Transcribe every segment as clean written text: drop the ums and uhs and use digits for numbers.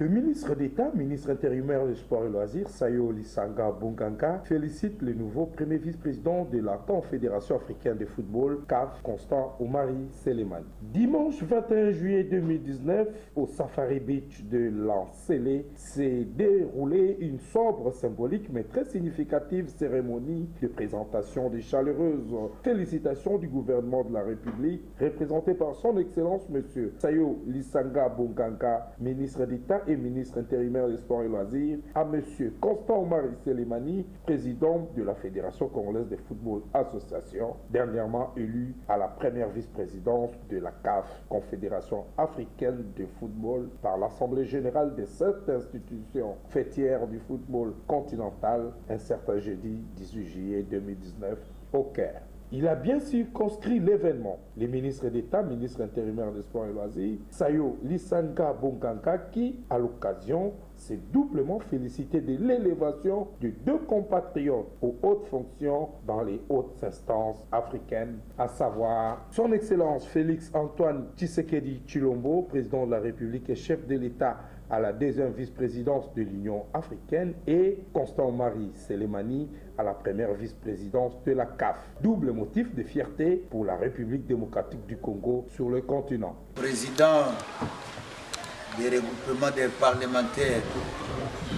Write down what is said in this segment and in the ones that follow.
Le ministre d'État, ministre intérimaire des Sports et Loisirs, Sayo Lisanga Bonganga, félicite le nouveau premier vice-président de la Confédération africaine de football, CAF, Constant Omari Selemani. Dimanche 21 juillet 2019, au Safari Beach de Lansele, s'est déroulée une sobre, symbolique mais très significative cérémonie de présentation des chaleureuses félicitations du gouvernement de la République, représenté par son Excellence M. Sayo Lisanga Bonganga, ministre d'État et ministre intérimaire des Sports et Loisirs, à M. Constant Omari Selemani, président de la Fédération congolaise de football association, dernièrement élu à la première vice-présidence de la CAF, Confédération africaine de football, par l'Assemblée générale de cette institution fêtière du football continental, un certain jeudi 18 juillet 2019 au Caire. Il a bien circonscrit l'événement. Les ministres d'État, ministre intérimaire des Sports et Loisirs, Sayo Lisanga Bonganga, qui, à l'occasion, s'est doublement félicité de l'élévation de deux compatriotes aux hautes fonctions dans les hautes instances africaines, à savoir son Excellence Félix Antoine Tshisekedi Tshilombo, président de la République et chef de l'État à la deuxième vice-présidence de l'Union africaine, et Constant Omari Selemani à la première vice-présidence de la CAF. Double motif de fierté pour la République démocratique du Congo sur le continent. Président des regroupements des parlementaires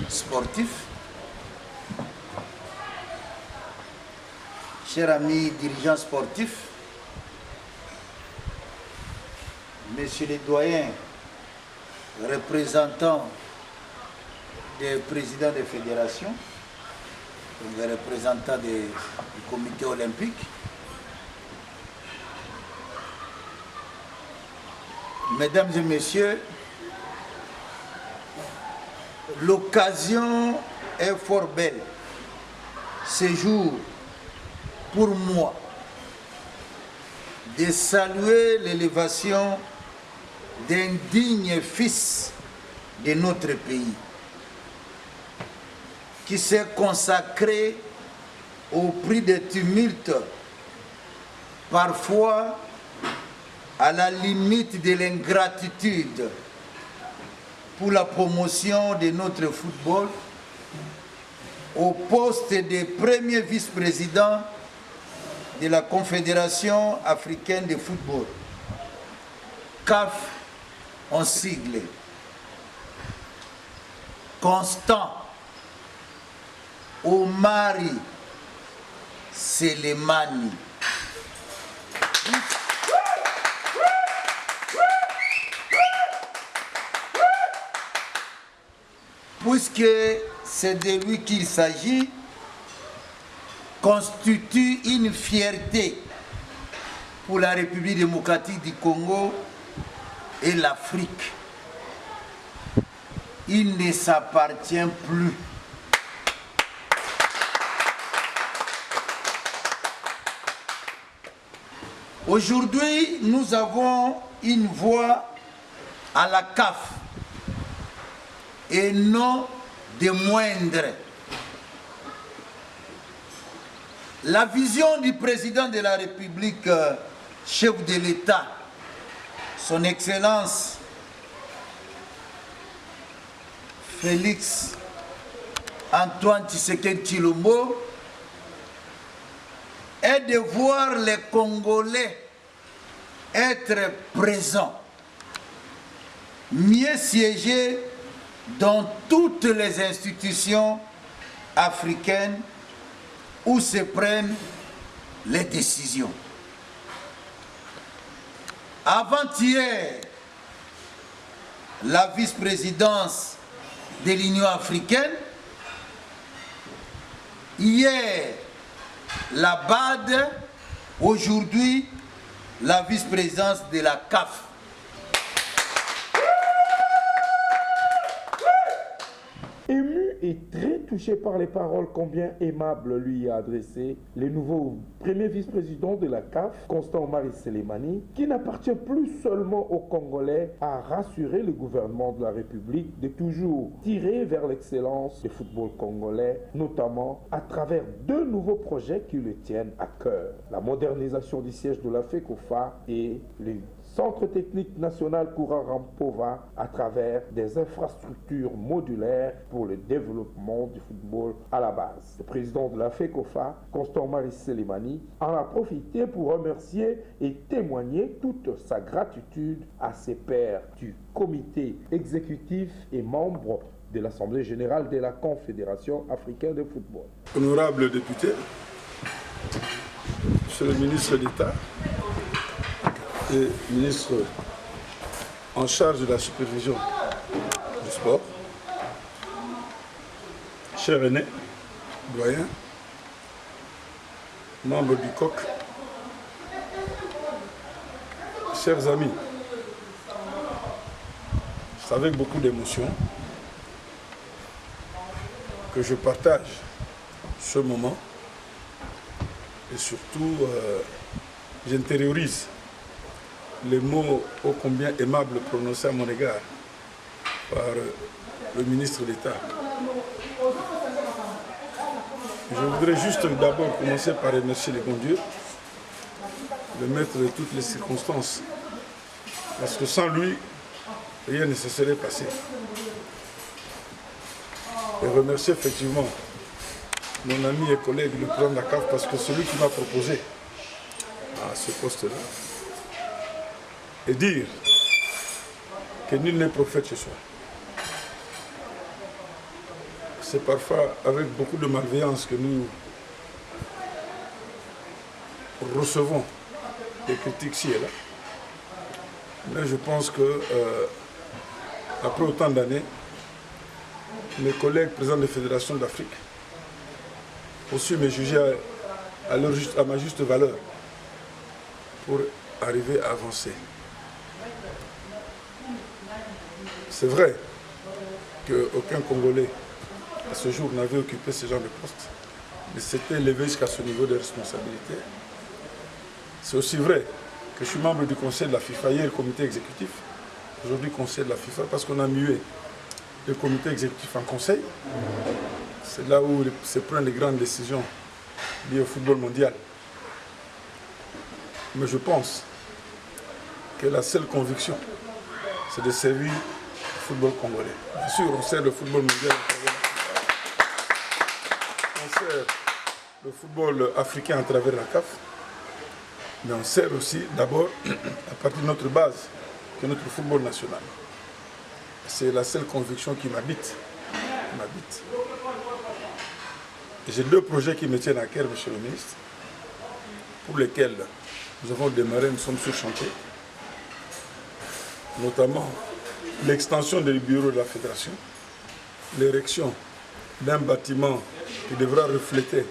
sportifs, chers amis dirigeants sportifs, messieurs les doyens, représentants des présidents des fédérations, des représentants du comité olympique, mesdames et messieurs, l'occasion est fort belle ce jour pour moi de saluer l'élévation d'un digne fils de notre pays qui s'est consacré au prix des tumultes, parfois à la limite de l'ingratitude, pour la promotion de notre football au poste de premier vice-président de la Confédération africaine de football, CAF en sigle. Constant Omari Selemani. Puisque c'est de lui qu'il s'agit, constitue une fierté pour la République démocratique du Congo et l'Afrique. Il ne s'appartient plus. Aujourd'hui, nous avons une voix à la CAF et non des moindres. La vision du président de la République, chef de l'État, son Excellence Félix Antoine Tshisekedi Tshilombo, est de voir les Congolais être présents, mieux siéger dans toutes les institutions africaines où se prennent les décisions. Avant-hier, la vice-présidence de l'Union africaine, hier, la BAD, aujourd'hui, la vice-présidence de la CAF. Ému est très touché par les paroles combien aimables lui a adressées le nouveau premier vice-président de la CAF, Constant Omari Selemani, qui n'appartient plus seulement aux Congolais à rassurer le gouvernement de la République de toujours tirer vers l'excellence du football congolais, notamment à travers 2 nouveaux projets qui le tiennent à cœur. La modernisation du siège de la FECOFA et le Centre technique national Koura-Rampova à travers des infrastructures modulaires pour le développement du football à la base. Le président de la FECOFA, Constant Omari Selemani, en a profité pour remercier et témoigner toute sa gratitude à ses pairs du comité exécutif et membres de l'Assemblée générale de la Confédération africaine de football. Honorable député, Monsieur le ministre d'État et ministre en charge de la supervision du sport, cher René, doyen, membre du COC, chers amis, c'est avec beaucoup d'émotion que je partage ce moment et surtout j'intériorise les mots ô combien aimables prononcés à mon égard par le ministre d'État. Je voudrais juste d'abord commencer par remercier le bon Dieu, le maître de toutes les circonstances, parce que sans lui, rien ne se serait passé. Et remercier effectivement mon ami et collègue, le président de la CAF, parce que celui qui m'a proposé à ce poste-là, et dire que nul n'est prophète ce soir. C'est parfois avec beaucoup de malveillance que nous recevons des critiques ci et là. Mais je pense que après autant d'années, mes collègues présidents des fédérations d'Afrique ont su me juger à ma juste valeur pour arriver à avancer. C'est vrai qu'aucun Congolais à ce jour n'avait occupé ce genre de poste, mais c'était élevé jusqu'à ce niveau de responsabilité. C'est aussi vrai que je suis membre du conseil de la FIFA, hier le comité exécutif, aujourd'hui conseil de la FIFA, parce qu'on a mué le comité exécutif en conseil. C'est là où se prennent les grandes décisions liées au football mondial. Mais je pense que la seule conviction, c'est de servir le football congolais. Bien sûr, on sert le football mondial, on sert le football africain à travers la CAF, mais on sert aussi d'abord à partir de notre base, que notre football national. C'est la seule conviction qui m'habite. J'ai 2 projets qui me tiennent à cœur, monsieur le ministre, pour lesquels nous avons démarré, nous sommes sur chantier, notamment l'extension des bureaux de la fédération, l'érection d'un bâtiment qui devra refléter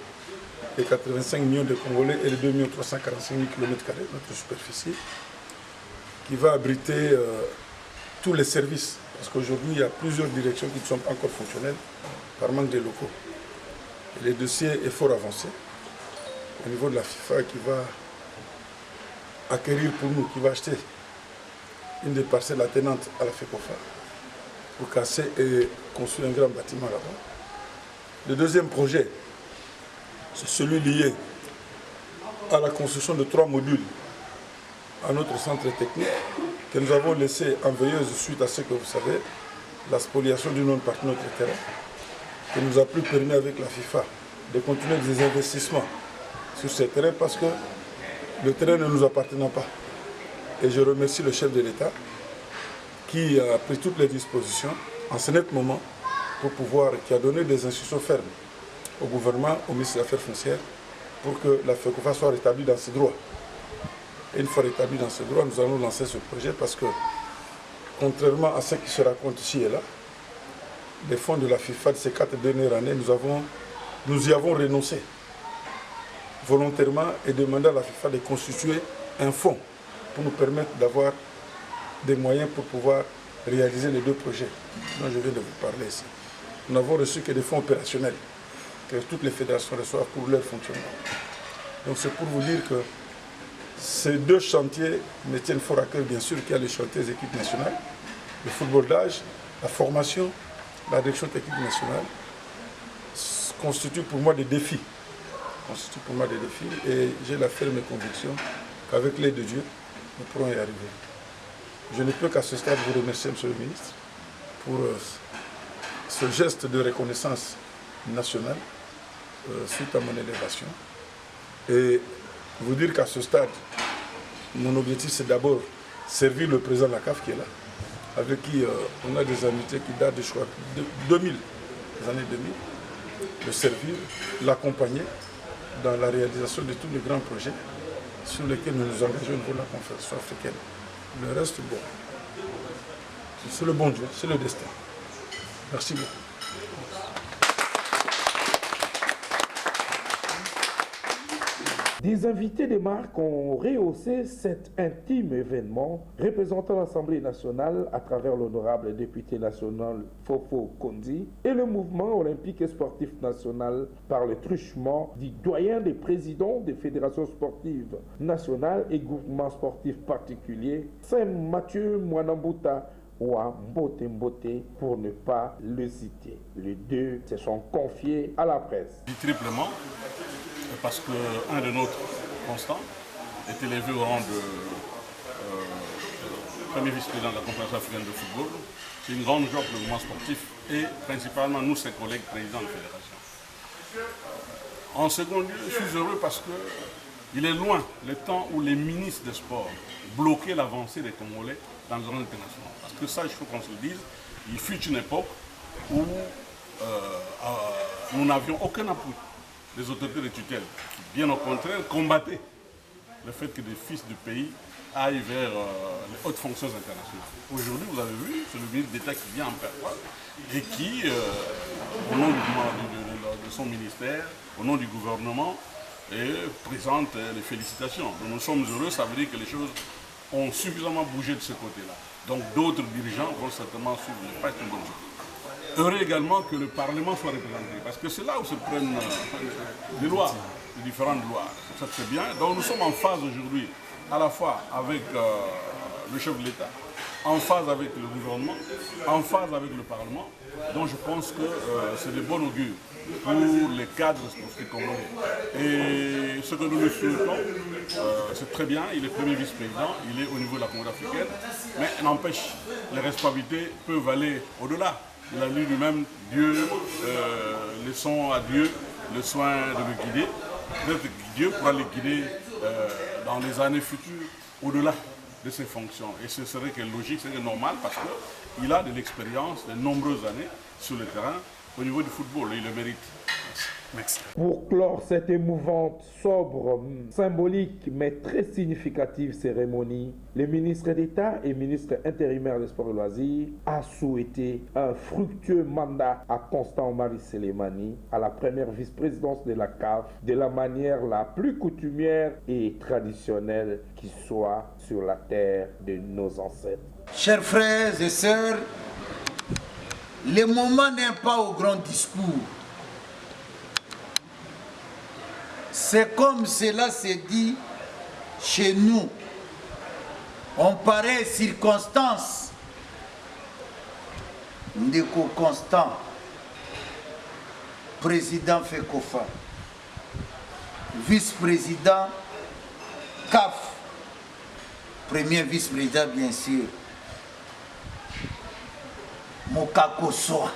les 85 millions de Congolais et les 2 345 000 km², notre superficie, qui va abriter tous les services. Parce qu'aujourd'hui, il y a plusieurs directions qui ne sont pas encore fonctionnelles par manque de locaux. Et le dossier est fort avancé au niveau de la FIFA qui va acquérir pour nous, qui va acheter une des parcelles attenantes à la FECOFA pour casser et construire un grand bâtiment là-bas. Le deuxième projet, c'est celui lié à la construction de 3 modules à notre centre technique que nous avons laissé en veilleuse suite à ce que vous savez, la spoliation d'une autre partie de notre terrain, qui nous a plus permis avec la FIFA de continuer des investissements sur ce terrain parce que le terrain ne nous appartenant pas. Et je remercie le chef de l'État qui a pris toutes les dispositions en ce net moment pour pouvoir, qui a donné des instructions fermes au gouvernement, au ministre des Affaires foncières, pour que la FECOFA soit rétablie dans ses droits. Et une fois rétablie dans ses droits, nous allons lancer ce projet parce que, contrairement à ce qui se raconte ici et là, les fonds de la FIFA de ces 4 dernières années, nous y avons renoncé volontairement et demandé à la FIFA de constituer un fonds pour nous permettre d'avoir des moyens pour pouvoir réaliser les 2 projets dont je viens de vous parler ici. nous n'avons reçu que des fonds opérationnels que toutes les fédérations reçoivent pour leur fonctionnement. Donc c'est pour vous dire que ces deux chantiers me tiennent fort à cœur, bien sûr, qu'il y a les chantiers des équipes nationales, le football d'âge, la formation, la direction technique nationale, constituent pour moi des défis. Et j'ai la ferme conviction qu'avec l'aide de Dieu, nous pourrons y arriver. Je ne peux qu'à ce stade vous remercier, Monsieur le ministre, pour ce geste de reconnaissance nationale suite à mon élévation. Et vous dire qu'à ce stade, mon objectif c'est d'abord servir le président de la CAF qui est là, avec qui on a des amitiés qui datent de, je crois, de 2000, les années 2000, de servir, l'accompagner dans la réalisation de tous les grands projets sur lesquels nous nous engageons au niveau de la Confédération africaine. Le reste, bon, c'est le bon Dieu, c'est le destin. Merci beaucoup. Des invités des marques ont rehaussé cet intime événement représentant l'Assemblée nationale à travers l'honorable député national Fofo Kondi et le mouvement olympique et sportif national par le truchement du doyen des présidents des fédérations sportives nationales et groupements sportifs particuliers, Saint-Mathieu Mwanambuta ou à Mbote Mbote pour ne pas le citer. Les deux se sont confiés à la presse. Triplement, parce qu'un de notre constant est élevé au rang de premier vice-président de la Confédération africaine de football. C'est une grande joie pour le mouvement sportif et principalement nous, ses collègues présidents de la fédération. En second lieu, je suis heureux parce qu'il est loin le temps où les ministres des sports bloquaient l'avancée des Congolais dans le domaine international. Parce que ça, il faut qu'on se le dise, il fut une époque où nous n'avions aucun appui des autorités de tutelle, qui bien au contraire combattaient le fait que des fils du pays aillent vers les hautes fonctions internationales. Aujourd'hui, vous avez vu, c'est le ministre d'État qui vient en personne et qui, au nom de son ministère, au nom du gouvernement, présente les félicitations. Donc nous sommes heureux, ça veut dire que les choses ont suffisamment bougé de ce côté-là. Donc d'autres dirigeants vont certainement suivre les pas, c'est une bonne chose. Heureux également que le Parlement soit représenté, parce que c'est là où se prennent les lois, les différentes lois. Ça c'est bien. Donc nous sommes en phase aujourd'hui, à la fois avec le chef de l'État, en phase avec le gouvernement, en phase avec le Parlement. Donc je pense que c'est de bon augure pour les cadres sportifs congolais. Et ce que nous lui souhaitons, c'est très bien, il est premier vice-président, il est au niveau de la Confédération africaine, mais n'empêche, les responsabilités peuvent aller au-delà. Il a lu lui-même, Dieu, laissons à Dieu le soin de le guider. Peut-être que Dieu pourra le guider dans les années futures, au-delà de ses fonctions. Et ce serait que logique, c'est normal, parce qu'il a de l'expérience, de nombreuses années sur le terrain, au niveau du football, et il le mérite. Merci. Pour clore cette émouvante, sobre, symbolique mais très significative cérémonie, le ministre d'État et ministre intérimaire des Sports et Loisirs a souhaité un fructueux mandat à Constant Omari Selemani à la première vice-présidence de la CAF de la manière la plus coutumière et traditionnelle qui soit sur la terre de nos ancêtres. Chers frères et sœurs, le moment n'est pas au grand discours. C'est comme cela s'est dit chez nous. En pareille circonstance, Ndeko Constant, président FECOFA, vice-président CAF, premier vice-président bien sûr, Mokako Soa.